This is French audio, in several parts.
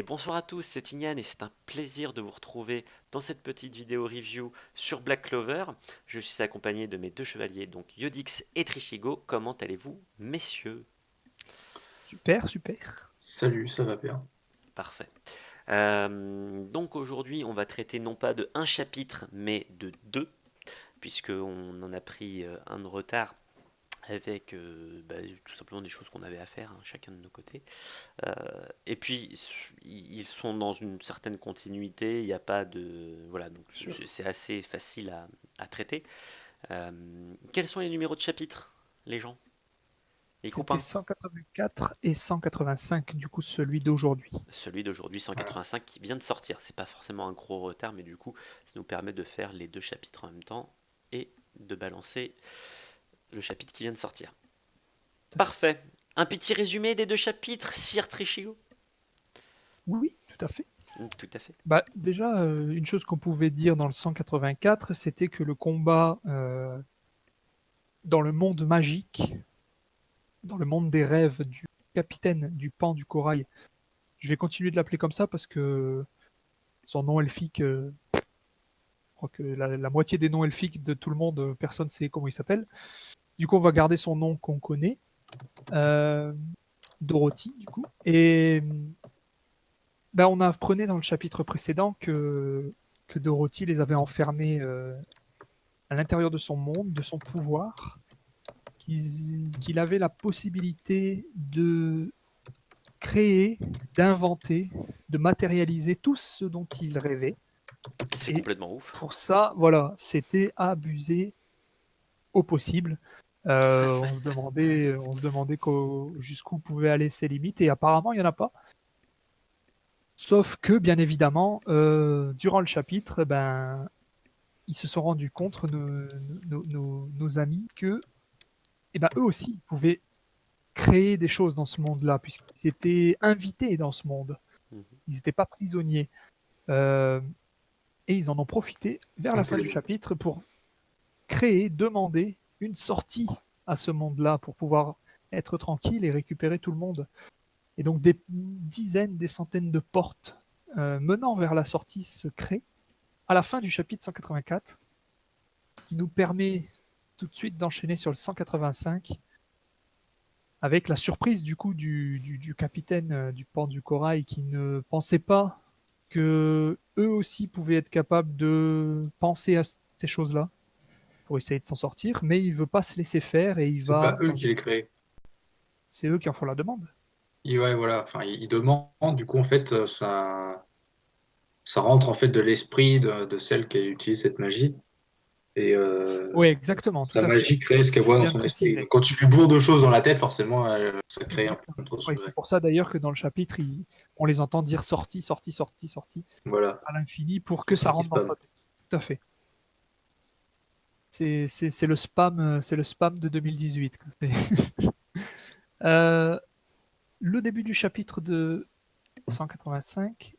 Et bonsoir à tous, c'est Ignan et c'est un plaisir de vous retrouver dans cette petite vidéo review sur Black Clover. Je suis accompagné de mes deux chevaliers, donc Yodix et Trishigo. Comment allez-vous, messieurs? Super, super. Salut, ça va bien. Parfait. Donc aujourd'hui, on va traiter non pas de un chapitre, mais de deux, puisqu'on en a pris un de retard avec tout simplement des choses qu'on avait à faire, hein, chacun de nos côtés. Euh, et puis, ils sont dans une certaine continuité, il n'y a pas de... Voilà, donc Sûr. c'est assez facile à traiter. Euh, Quels sont les numéros de chapitre, les gens? Les C'était copains? 184 et 185, du coup, celui d'aujourd'hui. Celui d'aujourd'hui, Voilà. 185, qui vient de sortir. C'est pas forcément un gros retard, mais du coup, ça nous permet de faire les deux chapitres en même temps et de balancer le chapitre qui vient de sortir. Tout à fait. Parfait. Un petit résumé des deux chapitres, Sir Trichio? Oui, tout à fait. Tout à fait. Bah, déjà, une chose qu'on pouvait dire dans le 184, c'était que le combat dans le monde magique, dans le monde des rêves du capitaine du pan du corail, je vais continuer de l'appeler comme ça parce que son nom elfique, je crois que la moitié des noms elfiques de tout le monde, personne ne sait comment il s'appelle. Du coup, on va garder son nom qu'on connaît, euh, Dorothy, du coup. Et ben, on apprenait dans le chapitre précédent que Dorothy les avait enfermés à l'intérieur de son monde, de son pouvoir, qu'il avait la possibilité de créer, d'inventer, de matérialiser tout ce dont il rêvait. C'est Et complètement ouf. pour ça, voilà, c'était abusé au possible. On se demandait jusqu'où pouvaient aller ses limites, et apparemment, il n'y en a pas. Sauf que, bien évidemment, durant le chapitre, ben, ils se sont rendus compte, nos amis, que eh ben, eux aussi pouvaient créer des choses dans ce monde-là, puisqu'ils étaient invités dans ce monde. Mhm. Ils n'étaient pas prisonniers. Euh, et ils en ont profité vers la fin du Complètement. chapitre pour créer, demander une sortie à ce monde-là pour pouvoir être tranquille et récupérer tout le monde. Et donc des dizaines, des centaines de portes menant vers la sortie se créent à la fin du chapitre 184, qui nous permet tout de suite d'enchaîner sur le 185 avec la surprise du coup du capitaine du port du corail qui ne pensait pas que eux aussi pouvaient être capables de penser à ces choses-là pour essayer de s'en sortir, mais il veut pas se laisser faire et il C'est pas va eux dans qui une... les créent. C'est eux qui en font la demande. Ouais, voilà. Enfin, ils demandent. Du coup, en fait, ça rentre en fait de l'esprit de celle qui utilise cette magie. Et Oui, exactement, tout sa à fait. magie crée ce qu'elle Tu fais voit dans bien de son esprit. préciser. Donc, quand tu lui bourres de choses dans la tête, forcément, ça crée un Exactement. contre ce Ouais, c'est pour ça d'ailleurs que dans le chapitre, on les entend dire sortie, sortie, sortie, sortie Voilà. à l'infini pour que Son ça sortie rentre dans spam. sa tête. Tout à fait. C'est le spam de 2018, quoi. Euh, le début du chapitre de 185,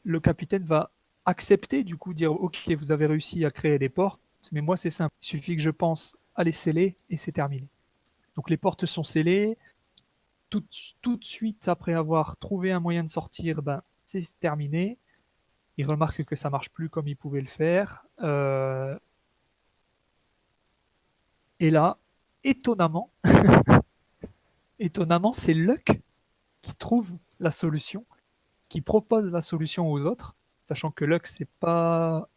le capitaine va accepter, du coup, dire ok, vous avez réussi à créer des portes, mais moi c'est simple, il suffit que je pense à les sceller et c'est terminé. Donc les portes sont scellées, tout, tout de suite après avoir trouvé un moyen de sortir, ben, c'est terminé. Il remarque que ça marche plus comme il pouvait le faire. Et là, étonnamment, étonnamment, c'est Luck qui trouve la solution, qui propose la solution aux autres, sachant que Luck, c'est pas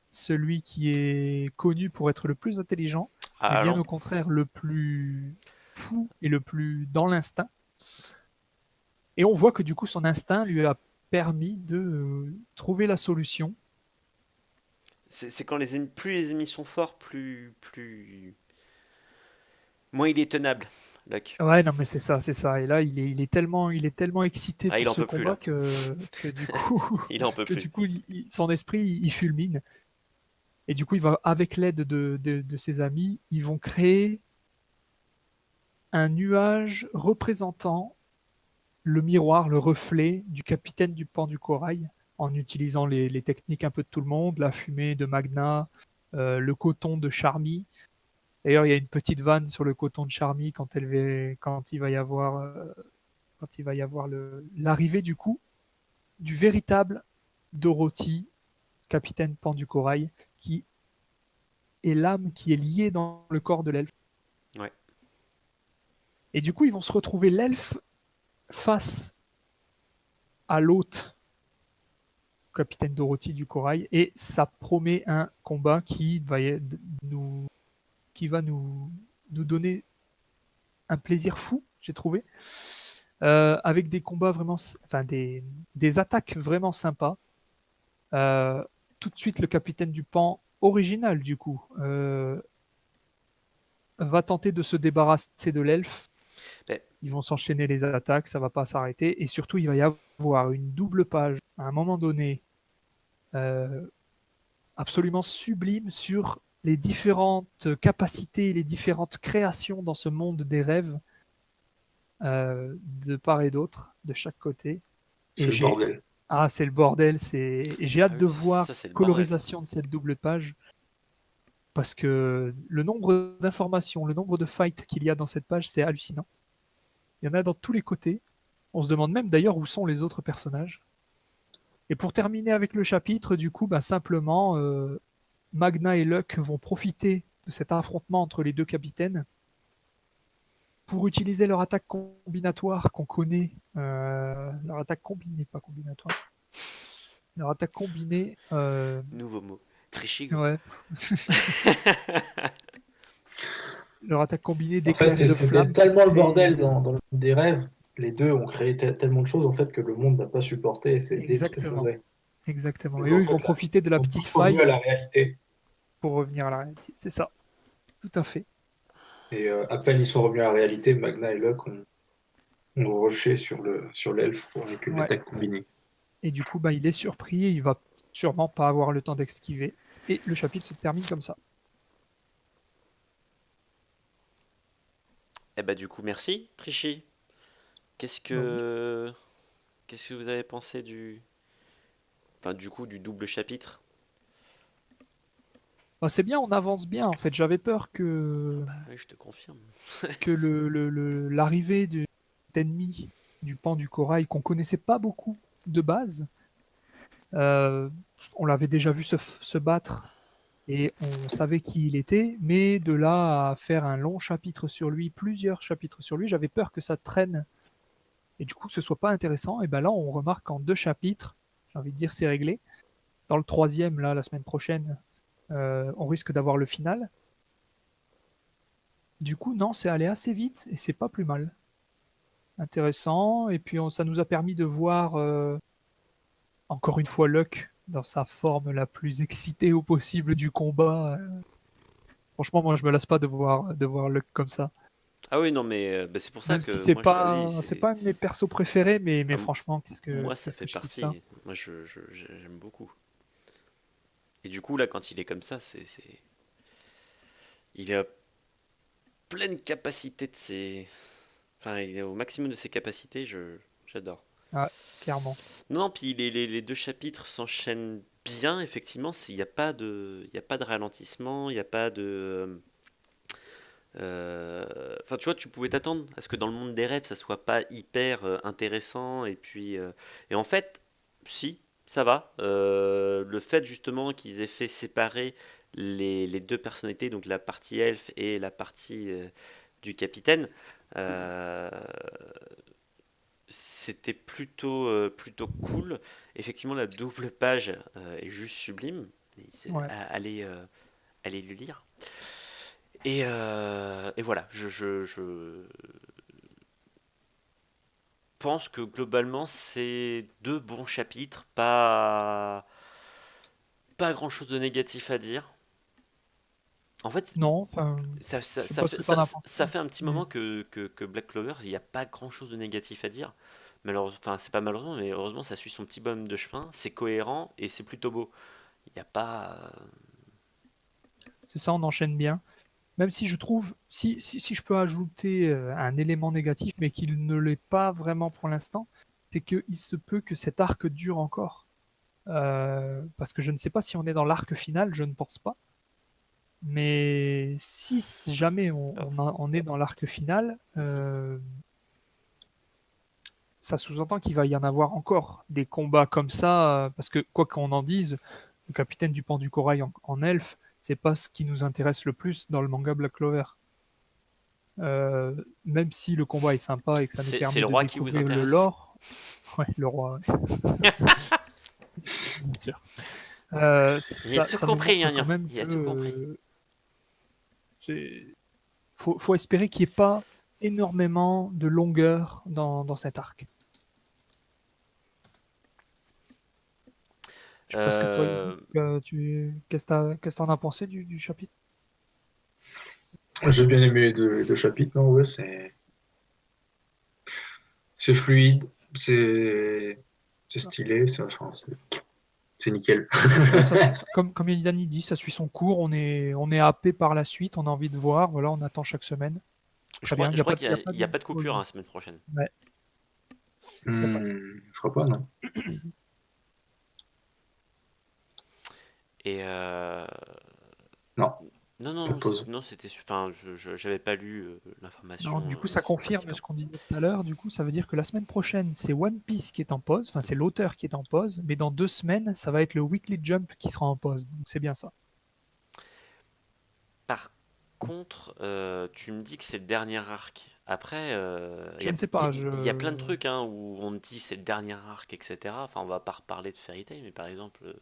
celui qui est connu pour être le plus intelligent, mais Ah bien non. au contraire le plus fou et le plus dans l'instinct. Et on voit que du coup son instinct lui a permis de trouver la solution. C'est quand plus les ennemis sont forts, moins il est tenable, Luck. Ouais, non mais c'est ça, c'est ça. Et là, il est tellement excité Ah, il pour en ce peut plus combat là. que du coup, Il en peut que plus. du coup, son esprit, il fulmine. Et du coup, il va, avec l'aide de ses amis, ils vont créer un nuage représentant le miroir, le reflet du capitaine du pan du corail, en utilisant les techniques un peu de tout le monde, la fumée de Magna, le coton de Charmy. D'ailleurs, il y a une petite vanne sur le coton de Charmy quand il va y avoir quand il va y avoir l'arrivée du coup du véritable Dorothy, capitaine Pan du Corail, qui est l'âme qui est liée dans le corps de l'elfe. Ouais. Et du coup, ils vont se retrouver l'elfe face à l'hôte, capitaine Dorothy du Corail, et ça promet un combat nous, qui va nous donner un plaisir fou, j'ai trouvé, avec des combats vraiment, enfin des attaques vraiment sympas. Tout de suite, le capitaine du Pan original, du coup, va tenter de se débarrasser de l'elfe. Ben, Ils vont s'enchaîner les attaques, ça va pas s'arrêter. Et surtout, il va y avoir une double page à un moment donné euh, absolument sublime sur les différentes capacités, les différentes créations dans ce monde des rêves, de part et d'autre, de chaque côté. C'est Et le bordel. c'est le bordel. Et j'ai hâte ah de oui, voir ça c'est le bordel. colorisation de cette double page. Parce que le nombre d'informations, le nombre de fights qu'il y a dans cette page, c'est hallucinant. Il y en a dans tous les côtés. On se demande même d'ailleurs où sont les autres personnages. Et pour terminer avec le chapitre, du coup, bah, simplement, Magna et Luck vont profiter de cet affrontement entre les deux capitaines pour utiliser leur attaque combinatoire qu'on connaît. Leur attaque combinée, pas combinatoire. Leur attaque combinée. Nouveau mot. Trichigo. Ouais. Leur attaque combinée En fait, d'éclairs et de c'était flammes qui tellement le crée. bordel dans le monde des rêves. Les deux ont créé tellement de choses en fait que le monde n'a pas supporté et s'est vite Exactement. effondré. Exactement. Et Donc en eux, ils vont fait, là, profiter de la ils sont petite tous revenus à faille la réalité. pour revenir à la réalité. C'est ça. Tout à fait. Et à peine ils sont revenus à la réalité, Magna et Luck ont rushé sur l'elfe avec une Ouais. attaque combinée. Et du coup, bah, il est surpris. Il va sûrement pas avoir le temps d'esquiver. Et le chapitre se termine comme ça. Eh bah du coup, merci, Trichy. Qu'est-ce Bah oui. que qu'est-ce que vous avez pensé enfin du coup du double chapitre? Bah, c'est bien, on avance bien. En fait, j'avais peur que, Bah oui, je te confirme. l'arrivée d'ennemis du pan du corail qu'on connaissait pas beaucoup de base. euh, on l'avait déjà vu se battre et on savait qui il était, mais de là à faire un long chapitre sur lui, plusieurs chapitres sur lui, j'avais peur que ça traîne et du coup que ce soit pas intéressant. Et ben là, on remarque qu'en 2 chapitres, j'ai envie de dire c'est réglé. Dans le troisième, là, la semaine prochaine, on risque d'avoir le final. Du coup, non, c'est allé assez vite et c'est pas plus mal. Intéressant. Et puis, ça nous a permis de voir encore une fois Luck dans sa forme la plus excitée au possible du combat. Franchement, moi, je me lasse pas de voir Luck comme ça. Ah oui, non mais bah, c'est pour ça Même si que c'est moi je te dis, pas, c'est pas un de mes persos préférés, mais enfin, franchement, qu'est-ce que, moi ça qu'est-ce fait que je kiffe ça. partie. Moi j'aime beaucoup. Et du coup là quand il est comme ça, il a pleine capacité de ses, enfin il est au maximum de ses capacités. J'adore. Ouais, clairement. Non, puis les deux chapitres s'enchaînent bien, effectivement, s'il n'y a pas il y a pas de ralentissement, il n'y a pas de... Enfin, tu vois, tu pouvais t'attendre à ce que dans le monde des rêves, ça soit pas hyper intéressant, et puis... Et en fait, si, ça va. Le fait, justement, qu'ils aient fait séparer les deux personnalités, donc la partie elfe et la partie du capitaine, euh, c'était plutôt cool. Effectivement, la double page est juste sublime. Ouais. Allez le lire. Et voilà, je pense que globalement, c'est deux bons chapitres. Pas grand-chose de négatif à dire. En fait, Non, enfin, ça, ça- je sais ça pas ce fait, que t'en ça, as pensé. ça fait un petit Mais moment que Black Clover, il n'y a pas grand-chose de négatif à dire. Malheureusement, enfin, c'est pas malheureusement, mais heureusement, ça suit son petit bonhomme de chemin. C'est cohérent et c'est plutôt beau. Il n'y a pas. c'est ça, on enchaîne bien. Même si je trouve, si je peux ajouter un élément négatif, mais qu'il ne l'est pas vraiment pour l'instant, c'est qu'il se peut que cet arc dure encore. Parce que je ne sais pas si on est dans l'arc final, je ne pense pas. Mais si jamais Pas on est dans l'arc final, ça sous-entend qu'il va y en avoir encore des combats comme ça, parce que quoi qu'on en dise, le capitaine du pan du corail en elfe, c'est pas ce qui nous intéresse le plus dans le manga Black Clover. Euh, Même si le combat est sympa et que ça nous C'est permet le de roi qui vous découvrir le intéresse? lore, ouais, le roi, ouais, bien sûr. Il a tout Ça nous compris, montre Gnagnan. quand même Il a que tout compris. c'est faut espérer qu'il n'y ait pas énormément de longueur dans cet arc. Je sais pas ce que toi, Euh, qu'est-ce que t'en as pensé du chapitre? J'ai bien aimé les deux chapitres, non, ouais, c'est fluide, c'est stylé, enfin, c'est nickel. Ouais, comme Yanni dit, ça suit son cours, on est happé par la suite, on a envie de voir, voilà, on attend chaque semaine. Très bien, je crois il y a qu'il pas n'y a de pas de coupure hein, pause. la semaine prochaine. Ouais, y a pas. Je crois pas, non. Et Non, non, pas de pause. non, c'était. Enfin, j'avais pas lu Non, l'information du coup, ça confirme précisément. ce qu'on disait tout à l'heure. Du coup, ça veut dire que la semaine prochaine, c'est One Piece qui est en pause, enfin, c'est l'auteur qui est en pause, mais dans 2 semaines, ça va être le Weekly Jump qui sera en pause. Donc, c'est bien ça. Par contre, tu me dis que c'est le dernier arc. Après, Je ne sais pas, il y a plein de trucs hein, où on me dit c'est le dernier arc, etc. Enfin, on va pas reparler de Fairy Tail, mais par exemple,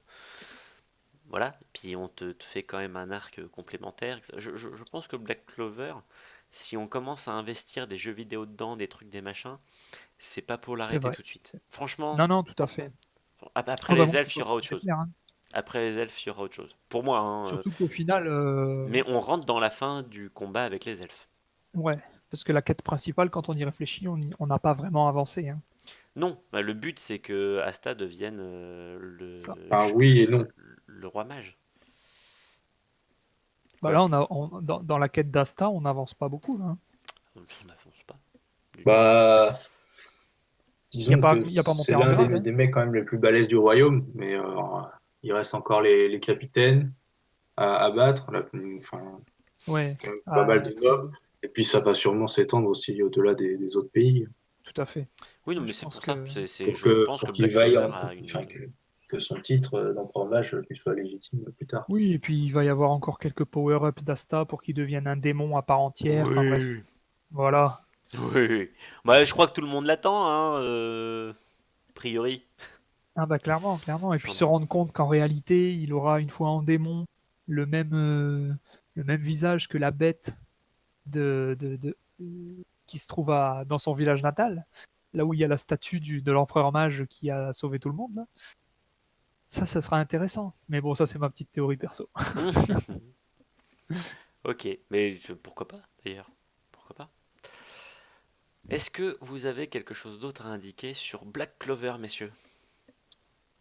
voilà. Puis on te fait quand même un arc complémentaire. Je pense que Black Clover, si on commence à investir des jeux vidéo dedans, des trucs, des machins, c'est pas pour c'est l'arrêter vrai. tout de suite. Franchement, Non, non, tout à fait. après Ah bah les moi, elfes, il y aura autre c'est chose. clair, hein. Après les elfes, il y aura autre chose. Pour moi, hein, Surtout qu'au final, mais on rentre dans la fin du combat avec les elfes. ouais, parce que la quête principale, quand on y réfléchit, on n'a pas vraiment avancé, hein. Non, bah, le but c'est que Asta devienne Ça. Ah oui et non. le roi mage. Bah Quoi? là, dans la quête d'Asta, on n'avance pas beaucoup, là, hein. On n'avance pas du tout. Bah, disons que Il y a pas c'est montée en l'un grade, hein. des mecs quand même les plus balèzes du royaume, mais il reste encore les capitaines à battre, enfin, Ouais, quand même pas mal ah, de nobles, et puis ça va sûrement s'étendre aussi au-delà des autres pays tout à fait. Oui, non, Ouais, mais je c'est pense pour ça. que Je pense que pour qu'il Black vaille, Clover a enfin, une. que son titre d'empereur mage lui soit légitime plus tard. oui, et puis il va y avoir encore quelques power-up d'Asta pour qu'il devienne un démon à part entière. Enfin bref, Oui. voilà. Oui. Bah, je crois que tout le monde l'attend, hein, a priori. Ah bah clairement, clairement. Et puis se J'en- rendre compte qu'en réalité, il aura une fois en démon le même, euh, le même visage que la bête qui se trouve dans son village natal, là où il y a la statue de l'empereur mage qui a sauvé tout le monde, là. Ça sera intéressant. Mais bon, ça c'est ma petite théorie perso. Ok, mais pourquoi pas d'ailleurs? Pourquoi pas? Est-ce que vous avez quelque chose d'autre à indiquer sur Black Clover, messieurs?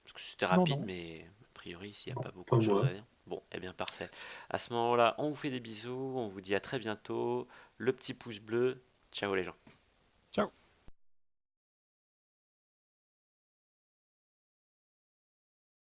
Parce que c'était Non, rapide, non. mais a priori, s'il n'y a Non, pas beaucoup pas de choses moi. à dire. Bon, eh bien parfait. À ce moment-là, on vous fait des bisous, on vous dit à très bientôt. Le petit pouce bleu. Ciao les gens. Ciao.